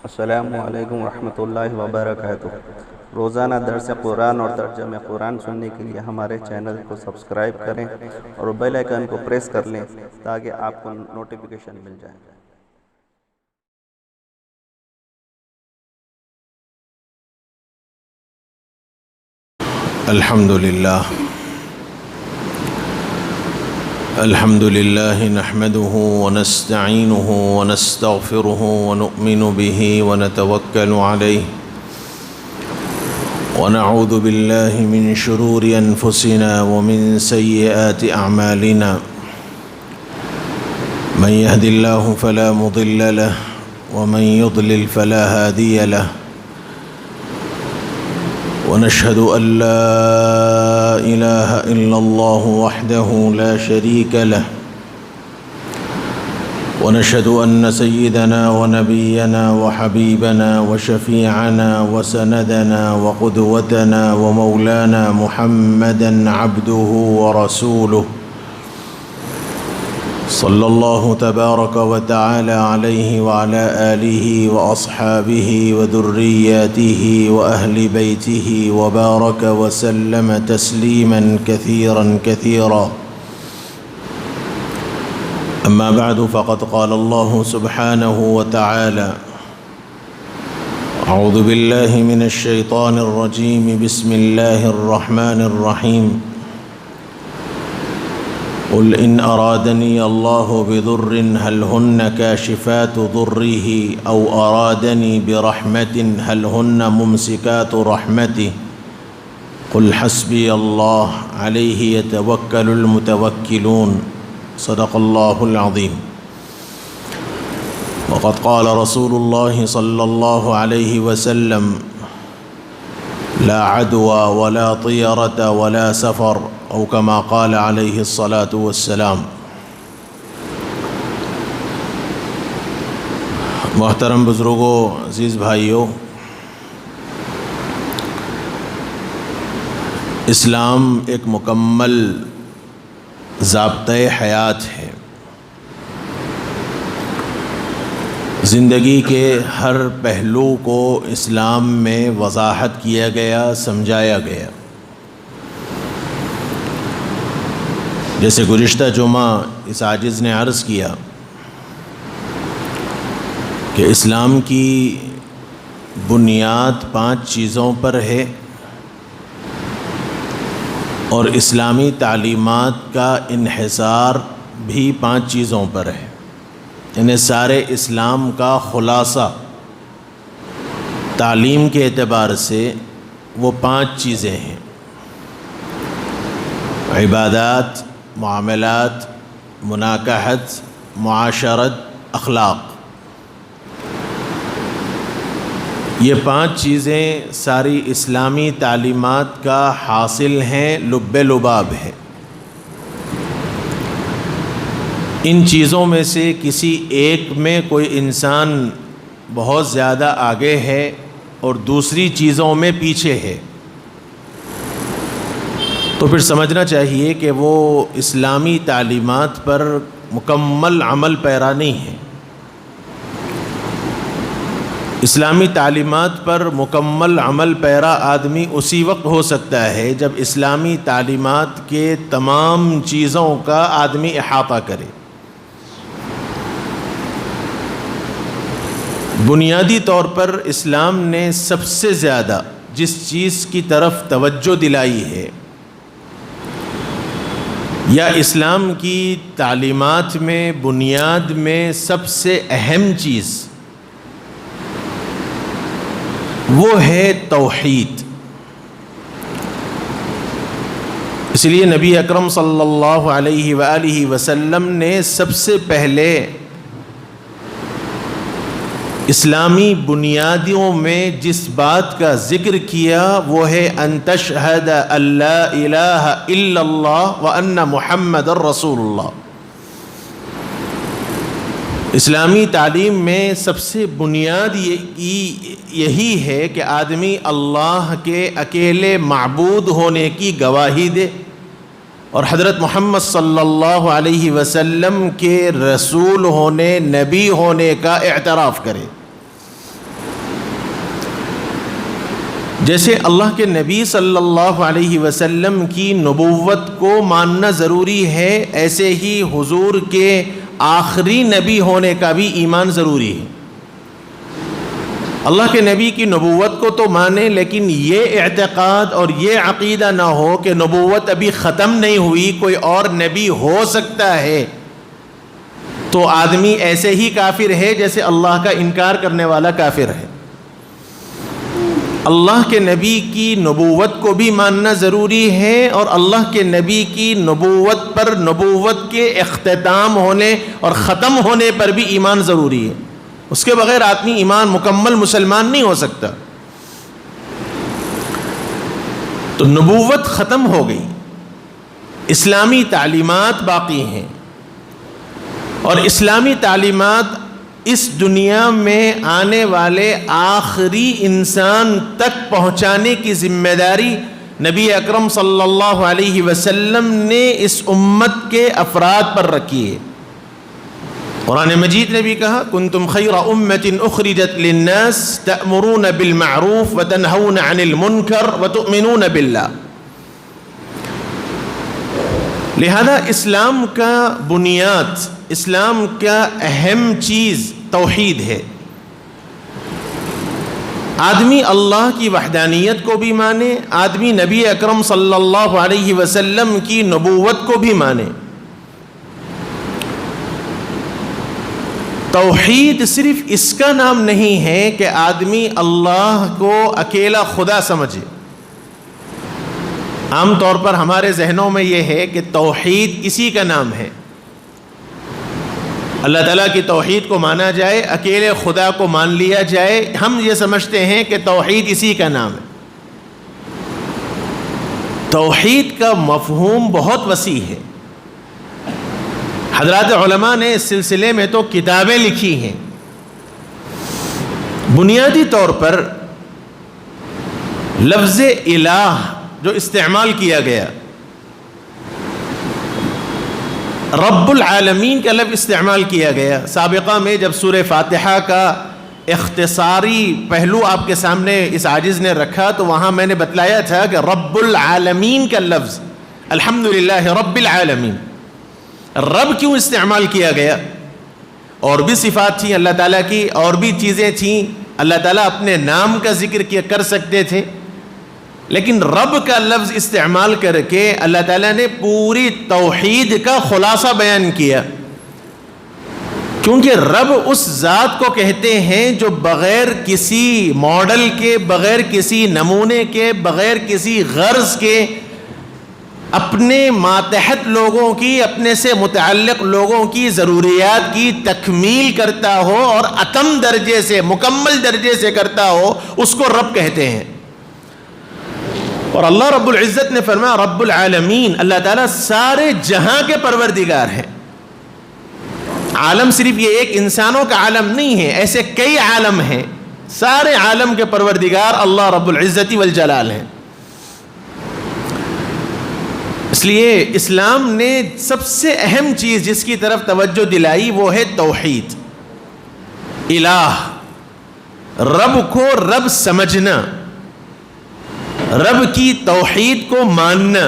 السلام علیکم ورحمۃ اللہ وبرکاتہ۔ روزانہ درس قرآن اور ترجمہ قرآن سننے کے لیے ہمارے چینل کو سبسکرائب کریں اور بیل آئیکن کو پریس کر لیں تاکہ آپ کو نوٹیفیکیشن مل جائے۔ الحمد لله نحمده ونستعينه ونستغفره ونؤمن به ونتوكل عليه ونعوذ بالله من شرور أنفسنا ومن سيئات أعمالنا من يهد الله فلا مضل له ومن يضلل فلا هادي له ونشهد أن لا إله إلا الله وحده لا شريك له ونشهد أن سيدنا ونبينا وحبيبنا وشفيعنا وسندنا وقدوتنا ومولانا محمدا عبده ورسوله صلى الله تبارك وتعالى عليه وعلى آله وأصحابه وذرياته وأهل بيته وبارك وسلم تسليما كثيرا كثيرا. أما بعد فقد قال الله سبحانه وتعالى: أعوذ بالله من الشيطان الرجيم بسم الله الرحمن الرحيم قل إن أرادني الله بضر هل هن كاشفات ضره أو أرادني برحمة هل هن ممسكات رحمته قل حسبي الله عليه يتوكل المتوكلون. صدق الله العظيم. وقد قال رسول الله صلى الله عليه وسلم: لا عدوى ولا طيرة ولا سفر او كما قال علیہ الصلاة والسلام. محترم بزرگوں، عزیز بھائیوں، اسلام ایک مکمل ضابطۂ حیات ہے. زندگی کے ہر پہلو کو اسلام میں وضاحت کیا گیا، سمجھایا گیا. جیسے گزشتہ جمعہ اس عاجز نے عرض کیا کہ اسلام کی بنیاد 5 چیزوں پر ہے اور اسلامی تعلیمات کا انحصار بھی 5 چیزوں پر ہے. یعنی سارے اسلام کا خلاصہ تعلیم کے اعتبار سے وہ 5 چیزیں ہیں: عبادات، معاملات، مناکحت، معاشرت، اخلاق. یہ 5 چیزیں ساری اسلامی تعلیمات کا حاصل ہیں، لب لباب ہے. ان چیزوں میں سے کسی ایک میں کوئی انسان بہت زیادہ آگے ہے اور دوسری چیزوں میں پیچھے ہے تو پھر سمجھنا چاہیے کہ وہ اسلامی تعلیمات پر مکمل عمل پیرا نہیں ہے. اسلامی تعلیمات پر مکمل عمل پیرا آدمی اسی وقت ہو سکتا ہے جب اسلامی تعلیمات کے تمام چیزوں کا آدمی احاطہ کرے. بنیادی طور پر اسلام نے سب سے زیادہ جس چیز کی طرف توجہ دلائی ہے یا اسلام کی تعلیمات میں بنیاد میں سب سے اہم چیز وہ ہے توحید. اس لیے نبی اکرم صلی اللہ علیہ وآلہ وسلم نے سب سے پہلے اسلامی بنیادوں میں جس بات کا ذکر کیا وہ ہے ان تشہد ان لا الہ الا اللہ وان محمد رسول اللہ. اسلامی تعلیم میں سب سے بنیاد یہی ہے کہ آدمی اللہ کے اکیلے معبود ہونے کی گواہی دے اور حضرت محمد صلی اللہ علیہ وسلم کے رسول ہونے، نبی ہونے کا اعتراف کرے. جیسے اللہ کے نبی صلی اللہ علیہ وسلم کی نبوت کو ماننا ضروری ہے، ایسے ہی حضور کے آخری نبی ہونے کا بھی ایمان ضروری ہے۔ اللہ کے نبی کی نبوت کو تو مانے، لیکن یہ اعتقاد اور یہ عقیدہ نہ ہو کہ نبوت ابھی ختم نہیں ہوئی، کوئی اور نبی ہو سکتا ہے، تو آدمی ایسے ہی کافر ہے جیسے اللہ کا انکار کرنے والا کافر ہے۔ اللہ کے نبی کی نبوت کو بھی ماننا ضروری ہے، اور اللہ کے نبی کی نبوت پر نبوت کے اختتام ہونے اور ختم ہونے پر بھی ایمان ضروری ہے۔ اس کے بغیر آدمی ایمان مکمل مسلمان نہیں ہو سکتا۔ تو نبوت ختم ہو گئی، اسلامی تعلیمات باقی ہیں، اور اسلامی تعلیمات اس دنیا میں آنے والے آخری انسان تک پہنچانے کی ذمہ داری نبی اکرم صلی اللہ علیہ وسلم نے اس امت کے افراد پر رکھی ہے۔ قرآن مجید نے بھی کہا کنتم خیر امت اخرجت للناس تأمرون بالمعروف وتنہون عن المنکر وتؤمنون باللہ۔ لہذا اسلام کا بنیاد، اسلام کا اہم چیز توحید ہے۔ آدمی اللہ کی وحدانیت کو بھی مانے، آدمی نبی اکرم صلی اللہ علیہ وسلم کی نبوت کو بھی مانے۔ توحید صرف اس کا نام نہیں ہے کہ آدمی اللہ کو اکیلا خدا سمجھے۔ عام طور پر ہمارے ذہنوں میں یہ ہے کہ توحید کسی کا نام ہے، اللہ تعالیٰ کی توحید کو مانا جائے، اکیلے خدا کو مان لیا جائے، ہم یہ سمجھتے ہیں کہ توحید اسی کا نام ہے۔ توحید کا مفہوم بہت وسیع ہے، حضرات علماء نے اس سلسلے میں تو کتابیں لکھی ہیں۔ بنیادی طور پر لفظ الہ جو استعمال کیا گیا، رب العالمین کا لفظ استعمال کیا گیا۔ سابقہ میں جب سورہ فاتحہ کا اختصاری پہلو آپ کے سامنے اس عاجز نے رکھا تو وہاں میں نے بتلایا تھا کہ رب العالمین کا لفظ الحمدللہ رب العالمین، رب کیوں استعمال کیا گیا؟ اور بھی صفات تھیں اللہ تعالیٰ کی، اور بھی چیزیں تھیں، اللہ تعالیٰ اپنے نام کا ذکر کر سکتے تھے، لیکن رب کا لفظ استعمال کر کے اللہ تعالیٰ نے پوری توحید کا خلاصہ بیان کیا، کیونکہ رب اس ذات کو کہتے ہیں جو بغیر کسی ماڈل کے، بغیر کسی نمونے کے، بغیر کسی غرض کے اپنے ماتحت لوگوں کی، اپنے سے متعلق لوگوں کی ضروریات کی تکمیل کرتا ہو اور اتم درجے سے، مکمل درجے سے کرتا ہو، اس کو رب کہتے ہیں۔ اور اللہ رب العزت نے فرمایا رب العالمین، اللہ تعالیٰ سارے جہاں کے پروردگار ہیں۔ عالم صرف یہ ایک انسانوں کا عالم نہیں ہے، ایسے کئی عالم ہیں، سارے عالم کے پروردگار اللہ رب العزت والجلال ہیں۔ اس لیے اسلام نے سب سے اہم چیز جس کی طرف توجہ دلائی وہ ہے توحید، الہ، رب کو رب سمجھنا، رب کی توحید کو ماننا۔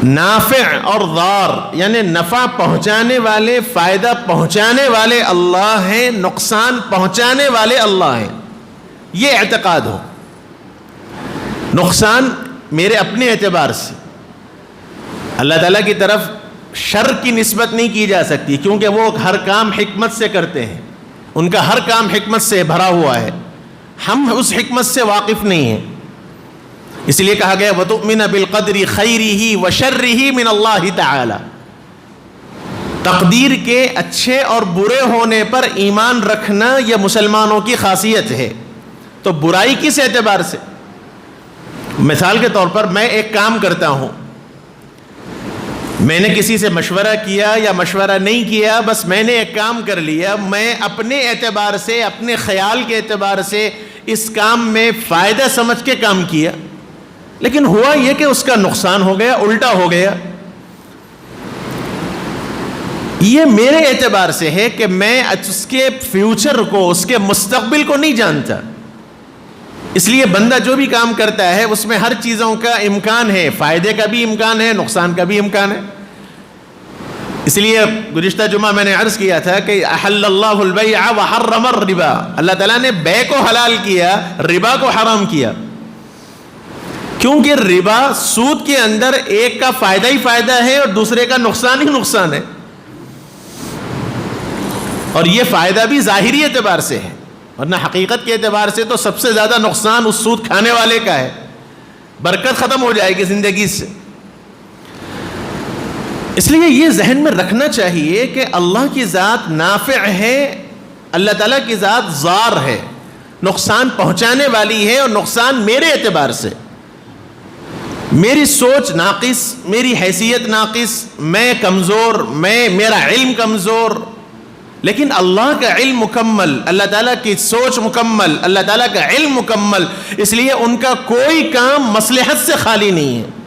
نافع اور ضار یعنی نفع پہنچانے والے، فائدہ پہنچانے والے اللہ ہیں، نقصان پہنچانے والے اللہ ہیں، یہ اعتقاد ہو۔ نقصان میرے اپنے اعتبار سے اللہ تعالیٰ کی طرف شر کی نسبت نہیں کی جا سکتی، کیونکہ وہ ہر کام حکمت سے کرتے ہیں، ان کا ہر کام حکمت سے بھرا ہوا ہے، ہم اس حکمت سے واقف نہیں ہیں۔ اس لیے کہا گیا وَتُؤْمِنَ بِالْقَدْرِ خَيْرِهِ وَشَرِّهِ مِنَ اللَّهِ تَعَالَى۔ تقدیر کے اچھے اور برے ہونے پر ایمان رکھنا یہ مسلمانوں کی خاصیت ہے۔ تو برائی کس اعتبار سے؟ مثال کے طور پر میں ایک کام کرتا ہوں، میں نے کسی سے مشورہ کیا یا مشورہ نہیں کیا، بس میں نے ایک کام کر لیا، میں اپنے اعتبار سے، اپنے خیال کے اعتبار سے اس کام میں فائدہ سمجھ کے کام کیا، لیکن ہوا یہ کہ اس کا نقصان ہو گیا، الٹا ہو گیا۔ یہ میرے اعتبار سے ہے کہ میں اس کے فیوچر کو، اس کے مستقبل کو نہیں جانتا، اس لیے بندہ جو بھی کام کرتا ہے اس میں ہر چیزوں کا امکان ہے، فائدے کا بھی امکان ہے، نقصان کا بھی امکان ہے۔ اس لیے گزشتہ جمعہ میں نے عرض کیا تھا کہ احل اللہ البیع وحرم الربا، اللہ تعالیٰ نے بے کو حلال کیا، ربا کو حرام کیا، کیونکہ ربا سود کے اندر ایک کا فائدہ ہی فائدہ ہے اور دوسرے کا نقصان ہی نقصان ہے، اور یہ فائدہ بھی ظاہری اعتبار سے ہے، ورنہ حقیقت کے اعتبار سے تو سب سے زیادہ نقصان اس سود کھانے والے کا ہے، برکت ختم ہو جائے گی زندگی سے۔ اس لیے یہ ذہن میں رکھنا چاہیے کہ اللہ کی ذات نافع ہے، اللہ تعالیٰ کی ذات ضار ہے، نقصان پہنچانے والی ہے، اور نقصان میرے اعتبار سے، میری سوچ ناقص، میری حیثیت ناقص، میں کمزور، میرا علم کمزور، لیکن اللہ کا علم مکمل، اللہ تعالیٰ کی سوچ مکمل، اللہ تعالیٰ کا علم مکمل، اس لیے ان کا کوئی کام مصلحت سے خالی نہیں ہے۔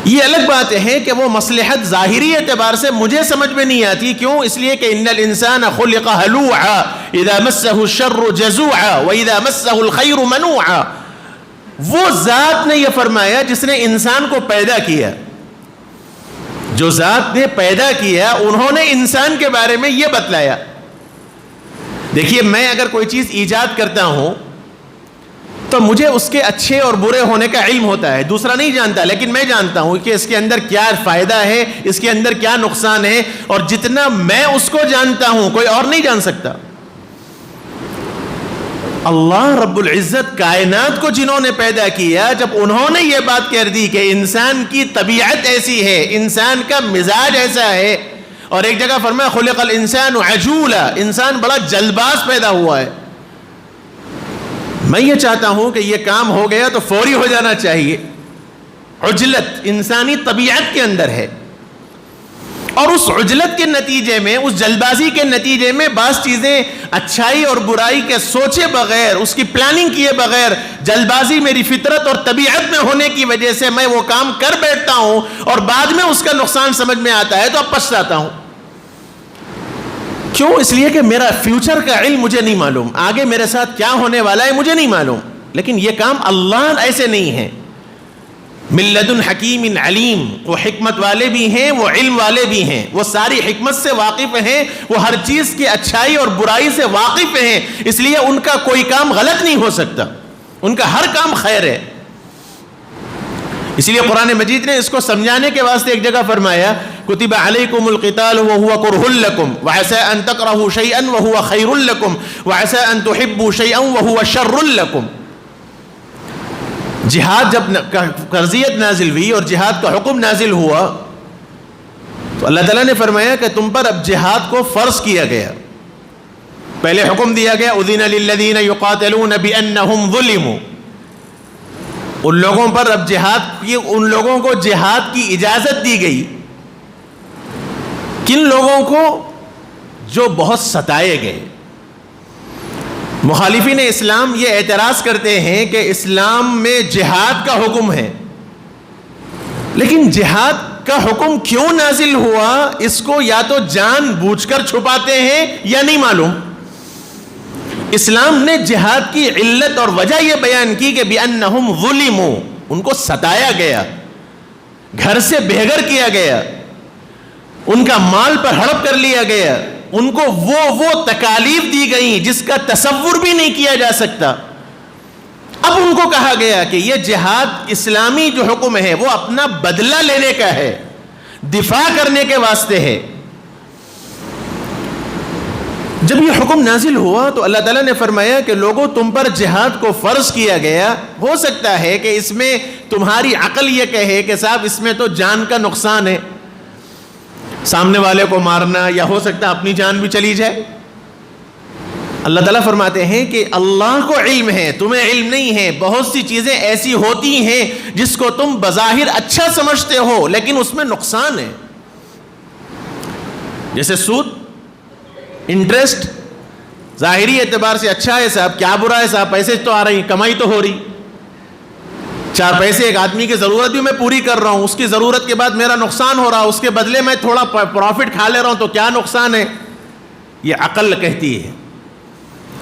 یہ الگ بات ہے کہ وہ مصلحت ظاہری اعتبار سے مجھے سمجھ میں نہیں آتی، کیوں؟ اس لیے کہ ان الانسان خلق ہلوعا اذا مسه الشر جزوعا واذا مسه الخير منوعا۔ وہ ذات نے یہ فرمایا جس نے انسان کو پیدا کیا، جو ذات نے پیدا کیا انہوں نے انسان کے بارے میں یہ بتلایا۔ دیکھیے، میں اگر کوئی چیز ایجاد کرتا ہوں تو مجھے اس کے اچھے اور برے ہونے کا علم ہوتا ہے، دوسرا نہیں جانتا، لیکن میں جانتا ہوں کہ اس کے اندر کیا فائدہ ہے، اس کے اندر کیا نقصان ہے، اور جتنا میں اس کو جانتا ہوں کوئی اور نہیں جان سکتا۔ اللہ رب العزت کائنات کو جنہوں نے پیدا کیا، جب انہوں نے یہ بات کہہ دی کہ انسان کی طبیعت ایسی ہے، انسان کا مزاج ایسا ہے، اور ایک جگہ فرمایا خلق الانسان عجولا، انسان بڑا جلد باز پیدا ہوا ہے، میں یہ چاہتا ہوں کہ یہ کام ہو گیا تو فوری ہو جانا چاہیے۔ عجلت انسانی طبیعت کے اندر ہے، اور اس عجلت کے نتیجے میں، اس جلد بازی کے نتیجے میں بعض چیزیں اچھائی اور برائی کے سوچے بغیر، اس کی پلاننگ کیے بغیر، جلد بازی میری فطرت اور طبیعت میں ہونے کی وجہ سے میں وہ کام کر بیٹھتا ہوں، اور بعد میں اس کا نقصان سمجھ میں آتا ہے تو اب پچھتاتا ہوں۔ کیوں؟ اس لیے کہ میرا فیوچر کا علم مجھے نہیں معلوم، آگے میرے ساتھ کیا ہونے والا ہے مجھے نہیں معلوم، لیکن یہ کام اللہ ایسے نہیں ہے، من لدن حکیم علیم، وہ حکمت والے بھی ہیں، وہ علم والے بھی ہیں، وہ ساری حکمت سے واقف ہیں، وہ ہر چیز کی اچھائی اور برائی سے واقف ہیں، اس لیے ان کا کوئی کام غلط نہیں ہو سکتا، ان کا ہر کام خیر ہے۔ اس لیے قرآن مجید نے اس کو سمجھانے کے واسطے ایک جگہ فرمایا کتب علیکم القتال وهو کرہ لکم وعسى ان تکرہوا شیئا وهو خیر لکم وعسى ان تحبوا شیئا وهو شر لکم۔ جہاد جب فرضیت نازل ہوئی اور جہاد کا حکم نازل ہوا تو اللہ تعالیٰ نے فرمایا کہ تم پر اب جہاد کو فرض کیا گیا۔ پہلے حکم دیا گیا اذن للذین یقاتلون بانہم ظلموا، ان لوگوں پر اب جہاد کی، ان لوگوں کو جہاد کی اجازت دی گئی۔ کن لوگوں کو؟ جو بہت ستائے گئے۔ مخالفین اسلام یہ اعتراض کرتے ہیں کہ اسلام میں جہاد کا حکم ہے، لیکن جہاد کا حکم کیوں نازل ہوا اس کو یا تو جان بوجھ کر چھپاتے ہیں یا نہیں معلوم۔ اسلام نے جہاد کی علت اور وجہ یہ بیان کی کہ بِأَنَّهُمْ ظُلِمُوا، ان کو ستایا گیا، گھر سے بے گھر کیا گیا، ان کا مال پر ہڑپ کر لیا گیا، ان کو وہ تکالیف دی گئیں جس کا تصور بھی نہیں کیا جا سکتا۔ اب ان کو کہا گیا کہ یہ جہاد اسلامی جو حکم ہے وہ اپنا بدلہ لینے کا ہے، دفاع کرنے کے واسطے ہے۔ جب یہ حکم نازل ہوا تو اللہ تعالیٰ نے فرمایا کہ لوگوں تم پر جہاد کو فرض کیا گیا، ہو سکتا ہے کہ اس میں تمہاری عقل یہ کہے کہ صاحب اس میں تو جان کا نقصان ہے، سامنے والے کو مارنا، یا ہو سکتا ہے اپنی جان بھی چلی جائے۔ اللہ تعالیٰ فرماتے ہیں کہ اللہ کو علم ہے، تمہیں علم نہیں ہے، بہت سی چیزیں ایسی ہوتی ہیں جس کو تم بظاہر اچھا سمجھتے ہو لیکن اس میں نقصان ہے، جیسے سود، انٹرسٹ، ظاہری اعتبار سے اچھا ہے صاحب، کیا برا ہے صاحب، پیسے تو آ رہی، کمائی تو ہو رہی، چار پیسے ایک آدمی کی ضرورت بھی میں پوری کر رہا ہوں، اس کی ضرورت کے بعد میرا نقصان ہو رہا، اس کے بدلے میں تھوڑا پروفٹ کھا لے رہا ہوں تو کیا نقصان ہے، یہ عقل کہتی ہے۔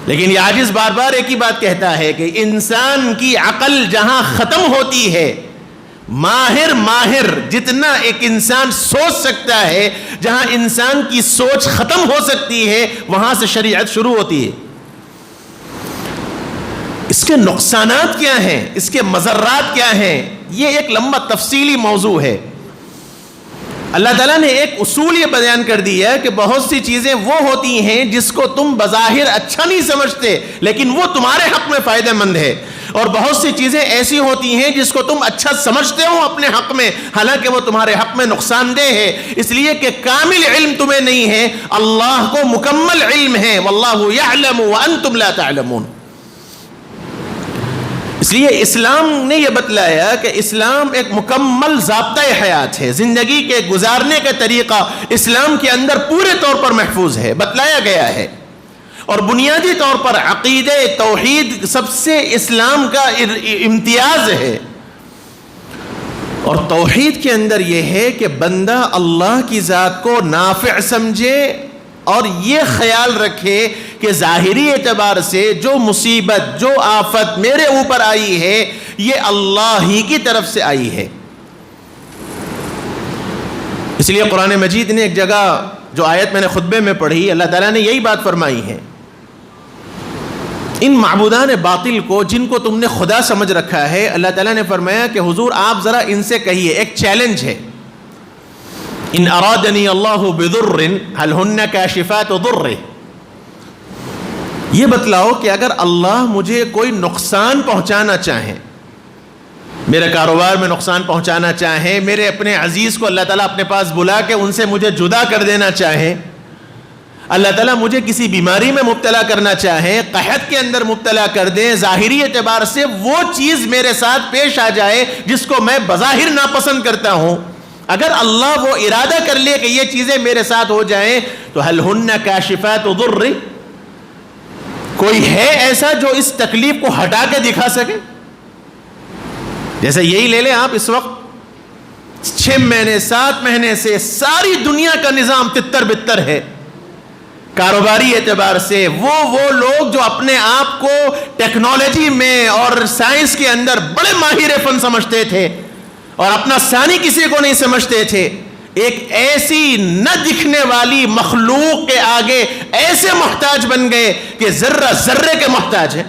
لیکن یہ عاجز بار بار ایک ہی بات کہتا ہے کہ انسان کی عقل جہاں ختم ہوتی ہے، ماہر جتنا ایک انسان سوچ سکتا ہے، جہاں انسان کی سوچ ختم ہو سکتی ہے وہاں سے شریعت شروع ہوتی ہے۔ اس کے نقصانات کیا ہیں، اس کے مضرات کیا ہیں، یہ ایک لمبا تفصیلی موضوع ہے۔ اللہ تعالیٰ نے ایک اصول یہ بیان کر دیا کہ بہت سی چیزیں وہ ہوتی ہیں جس کو تم بظاہر اچھا نہیں سمجھتے لیکن وہ تمہارے حق میں فائدہ مند ہے، اور بہت سی چیزیں ایسی ہوتی ہیں جس کو تم اچھا سمجھتے ہو اپنے حق میں، حالانکہ وہ تمہارے حق میں نقصان دہ ہے، اس لیے کہ کامل علم تمہیں نہیں ہے، اللہ کو مکمل علم ہے، واللہ یعلم وانتم لا تعلمون۔ اس لیے اسلام نے یہ بتلایا کہ اسلام ایک مکمل ضابطۂ حیات ہے، زندگی کے گزارنے کا طریقہ اسلام کے اندر پورے طور پر محفوظ ہے، بتلایا گیا ہے، اور بنیادی طور پر عقیدہ توحید سب سے اسلام کا امتیاز ہے۔ اور توحید کے اندر یہ ہے کہ بندہ اللہ کی ذات کو نافع سمجھے اور یہ خیال رکھے کہ ظاہری اعتبار سے جو مصیبت، جو آفت میرے اوپر آئی ہے یہ اللہ ہی کی طرف سے آئی ہے۔ اس لیے قرآن مجید نے ایک جگہ جو آیت میں نے خطبے میں پڑھی، اللہ تعالیٰ نے یہی بات فرمائی ہے، ان معبودان باطل کو جن کو تم نے خدا سمجھ رکھا ہے، اللہ تعالیٰ نے فرمایا کہ حضور آپ ذرا ان سے کہیے، ایک چیلنج ہے، ان ارادنی اللہ بضر هل ہن کاشفات ضرہ، یہ بتلاؤ کہ اگر اللہ مجھے کوئی نقصان پہنچانا چاہے، میرے کاروبار میں نقصان پہنچانا چاہے، میرے اپنے عزیز کو اللہ تعالیٰ اپنے پاس بلا کے ان سے مجھے جدا کر دینا چاہے، اللہ تعالیٰ مجھے کسی بیماری میں مبتلا کرنا چاہے، قحط کے اندر مبتلا کر دیں، ظاہری اعتبار سے وہ چیز میرے ساتھ پیش آ جائے جس کو میں بظاہر ناپسند کرتا ہوں، اگر اللہ وہ ارادہ کر لے کہ یہ چیزیں میرے ساتھ ہو جائیں تو هل ہن کاشفات ضر، کوئی ہے ایسا جو اس تکلیف کو ہٹا کے دکھا سکے؟ جیسے یہی لے لیں آپ، اس وقت 6 مہینے 7 مہینے سے ساری دنیا کا نظام تتر بتر ہے کاروباری اعتبار سے، وہ لوگ جو اپنے آپ کو ٹیکنالوجی میں اور سائنس کے اندر بڑے ماہر فن سمجھتے تھے اور اپنا ثانی کسی کو نہیں سمجھتے تھے، ایک ایسی نہ دکھنے والی مخلوق کے آگے ایسے محتاج بن گئے کہ ذرہ ذرے کے محتاج ہیں،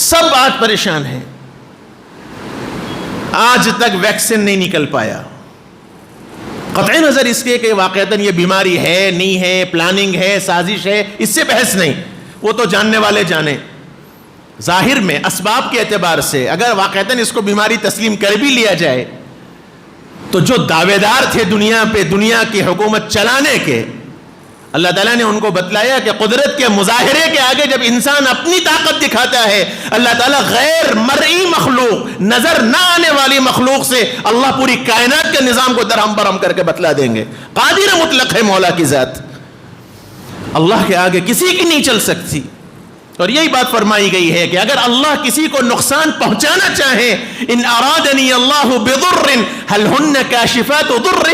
سب آج پریشان ہیں، آج تک ویکسین نہیں نکل پایا، قطع نظر اس کے کہ واقعتاً یہ بیماری ہے نہیں ہے، پلاننگ ہے، سازش ہے، اس سے بحث نہیں، وہ تو جاننے والے جانیں، ظاہر میں اسباب کے اعتبار سے اگر واقعتاً اس کو بیماری تسلیم کر بھی لیا جائے تو جو دعوے دار تھے دنیا پہ دنیا کی حکومت چلانے کے، اللہ تعالیٰ نے ان کو بتلایا کہ قدرت کے مظاہرے کے آگے جب انسان اپنی طاقت دکھاتا ہے، اللہ تعالیٰ غیر مرئی مخلوق، نظر نہ آنے والی مخلوق سے اللہ پوری کائنات کے نظام کو درہم برہم کر کے بتلا دیں گے۔ قادر مطلق ہے مولا کی ذات، اللہ کے آگے کسی کی نہیں چل سکتی، اور یہی بات فرمائی گئی ہے کہ اگر اللہ کسی کو نقصان پہنچانا چاہے، ان ارادنی اللہ بضر هل ہن کاشفات ضر،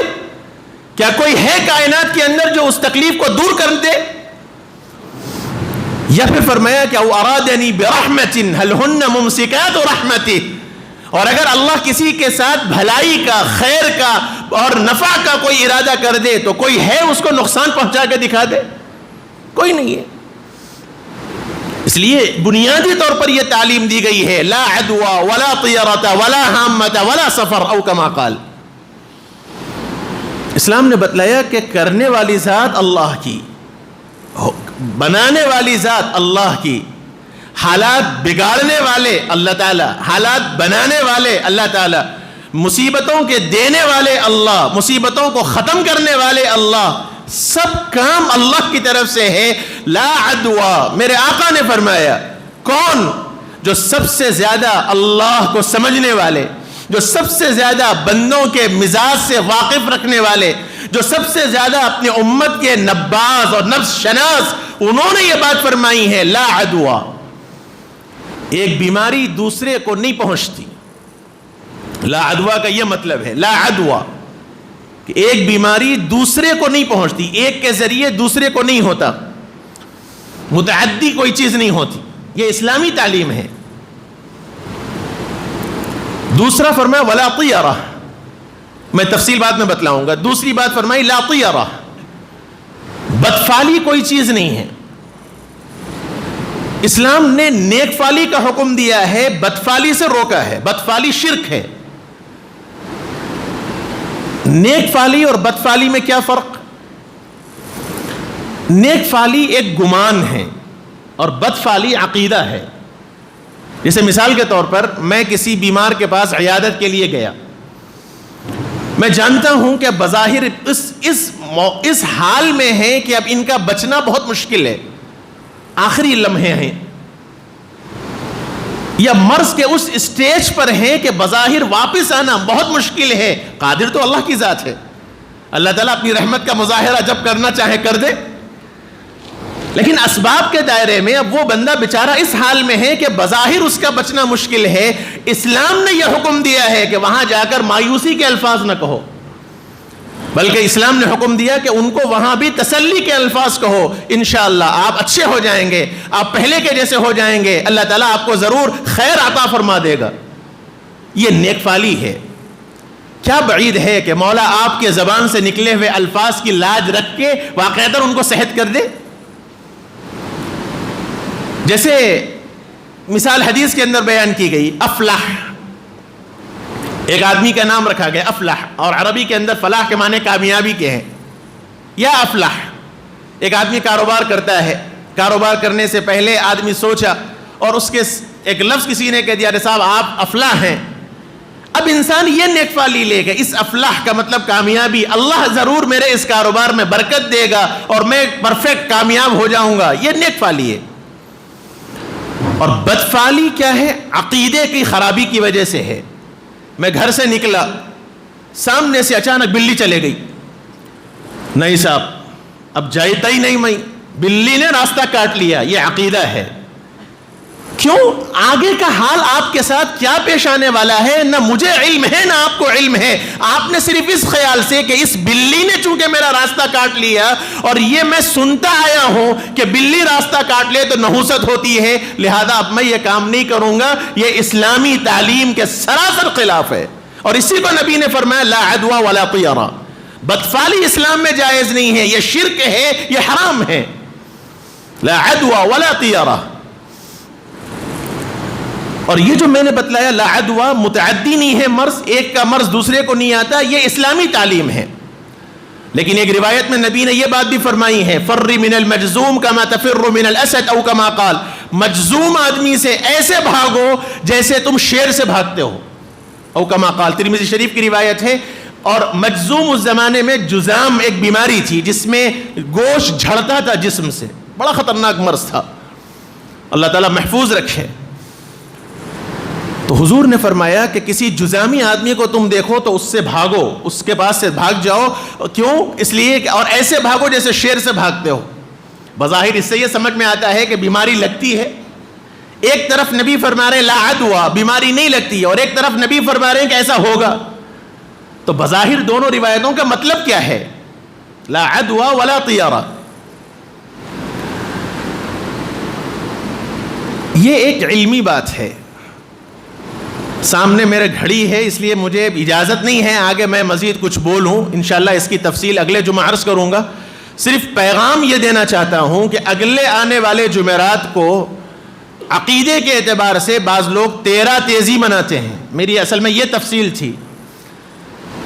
کیا کوئی ہے کائنات کے اندر جو اس تکلیف کو دور کر دے؟ یا پھر فرمایا کہ او ارادنی برحمت هل ہن ممسکات رحمتہ، اور اگر اللہ کسی کے ساتھ بھلائی کا، خیر کا اور نفع کا کوئی ارادہ کر دے تو کوئی ہے اس کو نقصان پہنچا کے دکھا دے؟ کوئی نہیں ہے۔ اس لیے بنیادی طور پر یہ تعلیم دی گئی ہے، لا عدوى ولا طیرۃ ولا حامۃ ولا سفر او کما قال، اسلام نے بتلایا کہ کرنے والی ذات اللہ کی، بنانے والی ذات اللہ کی، حالات بگاڑنے والے اللہ تعالیٰ، حالات بنانے والے اللہ تعالیٰ، مصیبتوں کے دینے والے اللہ، مصیبتوں کو ختم کرنے والے اللہ، سب کام اللہ کی طرف سے ہے۔ لا عدوى، میرے آقا نے فرمایا، کون؟ جو سب سے زیادہ اللہ کو سمجھنے والے، جو سب سے زیادہ بندوں کے مزاج سے واقف رکھنے والے، جو سب سے زیادہ اپنی امت کے نباز اور نفس شناس، انہوں نے یہ بات فرمائی ہے، لا عدوى، ایک بیماری دوسرے کو نہیں پہنچتی۔ لا عدوى کا یہ مطلب ہے، لا عدوى، کہ ایک بیماری دوسرے کو نہیں پہنچتی، ایک کے ذریعے دوسرے کو نہیں ہوتا۔ متعدی کوئی چیز نہیں ہوتی. یہ اسلامی تعلیم ہے. دوسرا فرمایا ولا طیرہ، میں تفصیل بعد میں بتلاؤں گا. دوسری بات فرمائی لا طیرہ، بدفعلی کوئی چیز نہیں ہے. اسلام نے نیک فعلی کا حکم دیا ہے، بدفعلی سے روکا ہے. بدفعلی شرک ہے. نیک فعلی اور بدفعلی میں کیا فرق؟ نیک فعلی ایک گمان ہے اور بدفعلی عقیدہ ہے. جیسے مثال کے طور پر میں کسی بیمار کے پاس عیادت کے لیے گیا، میں جانتا ہوں کہ بظاہر اس حال میں ہے کہ اب ان کا بچنا بہت مشکل ہے، آخری لمحے ہیں، یا مرض کے اس اسٹیج پر ہیں کہ بظاہر واپس آنا بہت مشکل ہے. قادر تو اللہ کی ذات ہے، اللہ تعالیٰ اپنی رحمت کا مظاہرہ جب کرنا چاہے کر دے. لیکن اسباب کے دائرے میں اب وہ بندہ بیچارہ اس حال میں ہے کہ بظاہر اس کا بچنا مشکل ہے. اسلام نے یہ حکم دیا ہے کہ وہاں جا کر مایوسی کے الفاظ نہ کہو، بلکہ اسلام نے حکم دیا کہ ان کو وہاں بھی تسلی کے الفاظ کہو. انشاءاللہ آپ اچھے ہو جائیں گے، آپ پہلے کے جیسے ہو جائیں گے، اللہ تعالیٰ آپ کو ضرور خیر عطا فرما دے گا. یہ نیک فعلی ہے. کیا بعید ہے کہ مولا آپ کے زبان سے نکلے ہوئے الفاظ کی لاج رکھ کے واقعتاً ان کو صحت کر دے. جیسے مثال حدیث کے اندر بیان کی گئی، افلح، ایک آدمی کا نام رکھا گیا افلح، اور عربی کے اندر فلاح کے معنی کامیابی کے ہیں. یا افلح، ایک آدمی کاروبار کرتا ہے، کاروبار کرنے سے پہلے آدمی سوچا اور اس کے ایک لفظ کسی نے کہہ دیا ارے صاحب آپ افلاح ہیں. اب انسان یہ نیک فعلی لے گا، اس افلاح کا مطلب کامیابی، اللہ ضرور میرے اس کاروبار میں برکت دے گا اور میں پرفیکٹ کامیاب ہو جاؤں گا. یہ نیک فعلی ہے. اور بدفعلی کیا ہے؟ عقیدے کی خرابی کی وجہ سے ہے. میں گھر سے نکلا، سامنے سے اچانک بلی چلے گئی. نہیں صاحب اب جائتا ہی نہیں، میں بلی نے راستہ کاٹ لیا. یہ عقیدہ ہے. کیوں؟ آگے کا حال آپ کے ساتھ کیا پیش آنے والا ہے نہ مجھے علم ہے نہ آپ کو علم ہے. آپ نے صرف اس خیال سے کہ اس بلی نے چونکہ میرا راستہ کاٹ لیا اور یہ میں سنتا آیا ہوں کہ بلی راستہ کاٹ لے تو نحوست ہوتی ہے، لہذا اب میں یہ کام نہیں کروں گا. یہ اسلامی تعلیم کے سراسر خلاف ہے. اور اسی کو نبی نے فرمایا لا عدوى ولا طیرہ. بدفعلی اسلام میں جائز نہیں ہے، یہ شرک ہے، یہ حرام ہے. لا عدوى ولا طیرہ. اور یہ جو میں نے بتلایا لا عدوى، متعدی نہیں ہے مرض، ایک کا مرض دوسرے کو نہیں آتا، یہ اسلامی تعلیم ہے. لیکن ایک روایت میں نبی نے یہ بات بھی فرمائی ہے فر من المجزوم کما تفر من الاسد او کما قال. مجزوم آدمی سے ایسے بھاگو جیسے تم شیر سے بھاگتے ہو، او کما قال. ترمذی شریف کی روایت ہے. اور مجزوم اس زمانے میں جزام ایک بیماری تھی جس میں گوشت جھڑتا تھا جسم سے، بڑا خطرناک مرض تھا. اللہ تعالیٰ محفوظ رکھے. تو حضور نے فرمایا کہ کسی جزامی آدمی کو تم دیکھو تو اس سے بھاگو، اس کے پاس سے بھاگ جاؤ. کیوں؟ اس لیے کہ اور ایسے بھاگو جیسے شیر سے بھاگتے ہو. بظاہر اس سے یہ سمجھ میں آتا ہے کہ بیماری لگتی ہے. ایک طرف نبی فرما رہے ہیں لا عدوى، بیماری نہیں لگتی، اور ایک طرف نبی فرما رہے ہیں کہ ایسا ہوگا. تو بظاہر دونوں روایتوں کا مطلب کیا ہے؟ لا عدوى ولا طیرہ. یہ ایک علمی بات ہے. سامنے میرے گھڑی ہے اس لیے مجھے اجازت نہیں ہے آگے میں مزید کچھ بولوں. انشاءاللہ اس کی تفصیل اگلے جمعہ عرض کروں گا. صرف پیغام یہ دینا چاہتا ہوں کہ اگلے آنے والے جمعرات کو عقیدے کے اعتبار سے بعض لوگ 13 تیزی مناتے ہیں. میری اصل میں یہ تفصیل تھی.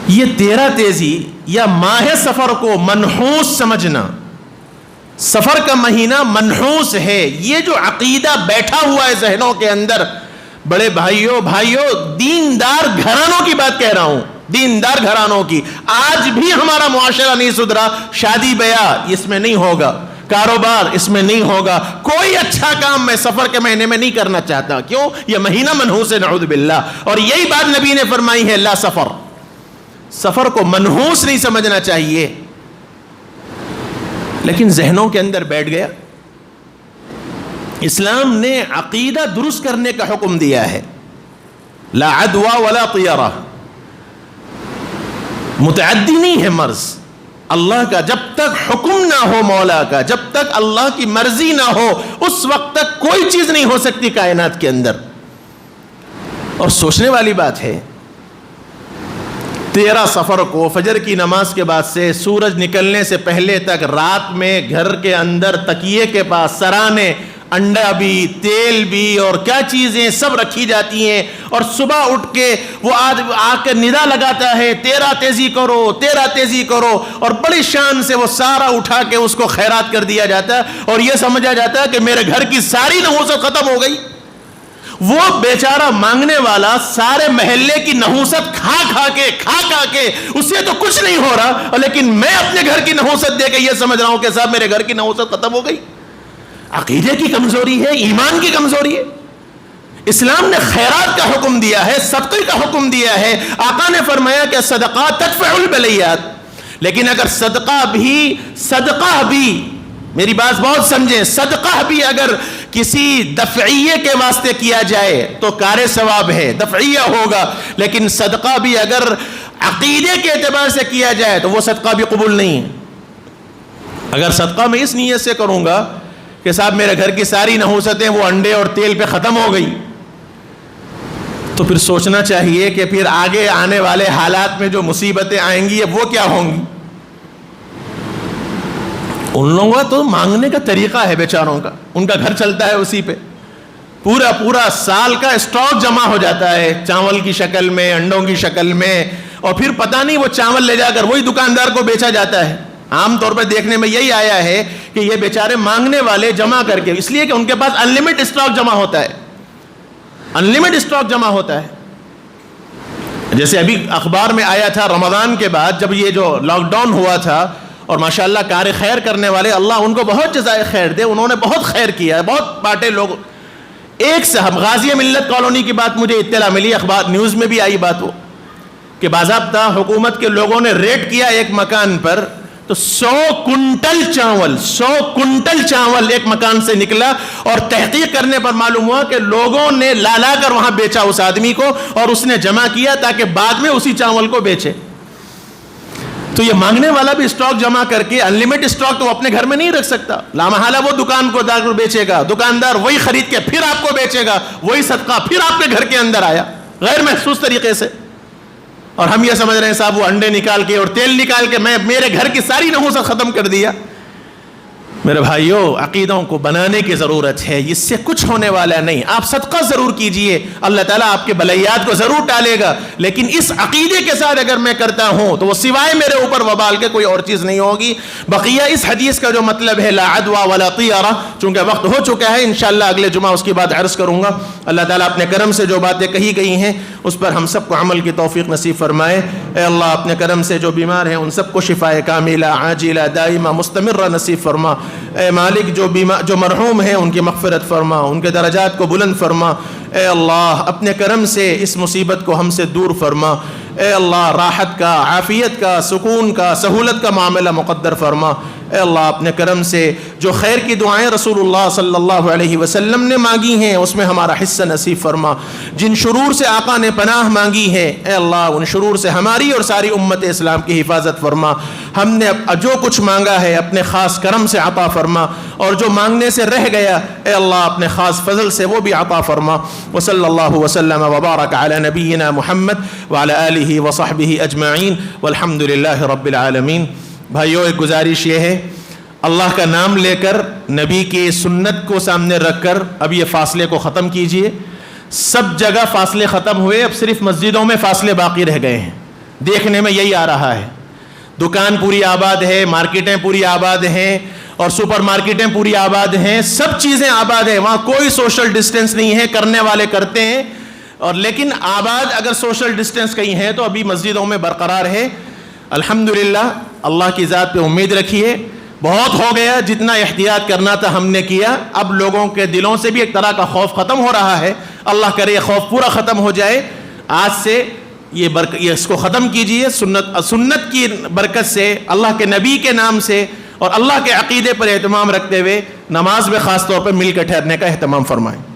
یہ 13 تیزی یا ماہ سفر کو منحوس سمجھنا، سفر کا مہینہ منحوس ہے، یہ جو عقیدہ بیٹھا ہوا ہے ذہنوں کے اندر. بڑے بھائیوں دیندار گھرانوں کی بات کہہ رہا ہوں، دیندار گھرانوں کی. آج بھی ہمارا معاشرہ نہیں سدھرا. شادی بیاہ اس میں نہیں ہوگا، کاروبار اس میں نہیں ہوگا، کوئی اچھا کام میں سفر کے مہینے میں نہیں کرنا چاہتا. کیوں؟ یہ مہینہ منحوس ہے نعوذ باللہ. اور یہی بات نبی نے فرمائی ہے لا سفر. سفر کو منحوس نہیں سمجھنا چاہیے. لیکن ذہنوں کے اندر بیٹھ گیا. اسلام نے عقیدہ درست کرنے کا حکم دیا ہے. لا عدوى ولا طیرہ. متعدی نہیں ہے مرض، اللہ کا جب تک حکم نہ ہو، مولا کا جب تک اللہ کی مرضی نہ ہو، اس وقت تک کوئی چیز نہیں ہو سکتی کائنات کے اندر۔ اور سوچنے والی بات ہے، 13 صفر کو فجر کی نماز کے بعد سے سورج نکلنے سے پہلے تک رات میں گھر کے اندر تکیے کے پاس سرانے انڈا بھی، تیل بھی اور کیا چیزیں سب رکھی جاتی ہیں، اور صبح اٹھ کے وہ آ کے ندا لگاتا ہے 13 تیزی کرو 13 تیزی کرو، اور بڑی شان سے وہ سارا اٹھا کے اس کو خیرات کر دیا جاتا ہے، اور یہ سمجھا جاتا ہے کہ میرے گھر کی ساری نحوست ختم ہو گئی۔ وہ بیچارہ مانگنے والا سارے محلے کی نحوست کھا کھا کے اسے تو کچھ نہیں ہو رہا، لیکن میں اپنے گھر کی نحوست دے کے یہ سمجھ رہا ہوں کہ صاحب میرے گھر کی نحوست ختم ہو گئی۔ عقیدے کی کمزوری ہے، ایمان کی کمزوری ہے۔ اسلام نے خیرات کا حکم دیا ہے، صدقے کا حکم دیا ہے۔ آقا نے فرمایا کہ صدقات تدفع البلیات، لیکن اگر صدقہ بھی میری بات بہت سمجھیں، صدقہ بھی اگر کسی دفعیے کے واسطے کیا جائے تو کار ثواب ہے، دفعیہ ہوگا، لیکن صدقہ بھی اگر عقیدے کے اعتبار سے کیا جائے تو وہ صدقہ بھی قبول نہیں ہے۔ اگر صدقہ میں اس نیت سے کروں گا کہ صاحب میرے گھر کی ساری نحوستیں وہ انڈے اور تیل پہ ختم ہو گئی، تو پھر سوچنا چاہیے کہ پھر آگے آنے والے حالات میں جو مصیبتیں آئیں گی وہ کیا ہوں گی۔ ان لوگوں کا تو مانگنے کا طریقہ ہے بیچاروں کا، ان کا گھر چلتا ہے اسی پہ، پورا سال کا اسٹاک جمع ہو جاتا ہے، چاول کی شکل میں، انڈوں کی شکل میں، اور پھر پتہ نہیں وہ چاول لے جا کر وہی دکاندار کو بیچا جاتا ہے۔ عام طور پر دیکھنے میں یہی آیا ہے کہ یہ بیچارے مانگنے والے جمع کر کے، اس لیے کہ ان کے پاس انلمیٹڈ اسٹاک جمع ہوتا ہے، انلمیٹڈ اسٹاک جمع ہوتا ہے۔ جیسے ابھی اخبار میں آیا تھا رمضان کے بعد جب یہ جو لاک ڈاؤن ہوا تھا، اور ماشاءاللہ کار خیر کرنے والے اللہ ان کو بہت جزائے خیر دے، انہوں نے بہت خیر کیا ہے، بہت بانٹے لوگ۔ ایک صاحب غازی ملت کالونی کی بات مجھے اطلاع ملی، اخبار نیوز میں بھی آئی بات وہ کہ باضابطہ حکومت کے لوگوں نے ریڈ کیا ایک مکان پر، تو 100 کنٹل چاول ایک مکان سے نکلا، اور تحقیق کرنے پر معلوم ہوا کہ لوگوں نے لا کر وہاں بیچا اس آدمی کو، اور اس نے جمع کیا تاکہ بعد میں اسی چاول کو بیچے۔ تو یہ مانگنے والا بھی اسٹاک جمع کر کے، انلمیٹڈ اسٹاک تو وہ اپنے گھر میں نہیں رکھ سکتا، لامحالہ وہ دکان کو دار بیچے گا، دکاندار وہی خرید کے پھر آپ کو بیچے گا، وہی صدقہ پھر آپ کے گھر کے اندر آیا غیر محسوس طریقے سے۔ اور ہم یہ سمجھ رہے ہیں صاحب وہ انڈے نکال کے اور تیل نکال کے میں میرے گھر کی ساری نحوست ختم کر دیا۔ میرے بھائیوں، عقیدوں کو بنانے کی ضرورت ہے، اس سے کچھ ہونے والا نہیں۔ آپ صدقہ ضرور کیجئے، اللہ تعالیٰ آپ کے بلیات کو ضرور ٹالے گا، لیکن اس عقیدے کے ساتھ اگر میں کرتا ہوں تو وہ سوائے میرے اوپر وبال کے کوئی اور چیز نہیں ہوگی۔ بقیہ اس حدیث کا جو مطلب ہے لا عدوى ولا طیرہ، چونکہ وقت ہو چکا ہے، انشاءاللہ اگلے جمعہ اس کی بات عرض کروں گا۔ اللہ تعالیٰ اپنے کرم سے جو باتیں کہی گئی ہیں اس پر ہم سب کو عمل کی توفیق نصیب فرمائے۔ اے اللہ اپنے کرم سے جو بیمار ہیں ان سب کو شفاء کاملہ عاجلہ دائمہ مستمرہ نصیب فرما۔ اے مالک جو مرحوم ہیں ان کی مغفرت فرما، ان کے درجات کو بلند فرما۔ اے اللہ اپنے کرم سے اس مصیبت کو ہم سے دور فرما۔ اے اللہ راحت کا، عافیت کا، سکون کا، سہولت کا معاملہ مقدر فرما۔ اے اللہ اپنے کرم سے جو خیر کی دعائیں رسول اللہ صلی اللہ علیہ وسلم نے مانگی ہیں اس میں ہمارا حصہ نصیب فرما۔ جن شرور سے آقا نے پناہ مانگی ہے اے اللہ ان شرور سے ہماری اور ساری امت اسلام کی حفاظت فرما۔ ہم نے جو کچھ مانگا ہے اپنے خاص کرم سے عطا فرما، اور جو مانگنے سے رہ گیا اے اللہ اپنے خاص فضل سے وہ بھی عطا فرما۔ وصلی اللہ وسلم وبارک علی نبینا محمد وعلی آلہ وصحبہ اجمعین والحمد للہ رب العالمین۔ بھائیو، ایک گزارش یہ ہے، اللہ کا نام لے کر، نبی کی سنت کو سامنے رکھ کر اب یہ فاصلے کو ختم کیجئے۔ سب جگہ فاصلے ختم ہوئے، اب صرف مسجدوں میں فاصلے باقی رہ گئے ہیں۔ دیکھنے میں یہی آ رہا ہے، دکان پوری آباد ہے، مارکیٹیں پوری آباد ہیں، اور سپر مارکیٹیں پوری آباد ہیں، سب چیزیں آباد ہیں، وہاں کوئی سوشل ڈسٹینس نہیں ہے، کرنے والے کرتے ہیں، اور لیکن آباد اگر سوشل ڈسٹینس کہیں ہے تو ابھی مسجدوں میں برقرار ہے۔ الحمدللہ اللہ کی ذات پہ امید رکھیے، بہت ہو گیا، جتنا احتیاط کرنا تھا ہم نے کیا، اب لوگوں کے دلوں سے بھی ایک طرح کا خوف ختم ہو رہا ہے، اللہ کرے یہ خوف پورا ختم ہو جائے۔ آج سے یہ اس کو ختم کیجئے، سنت کی برکت سے، اللہ کے نبی کے نام سے اور اللہ کے عقیدے پر اہتمام رکھتے ہوئے نماز میں خاص طور پر مل کر ٹھہرنے کا اہتمام فرمائیں۔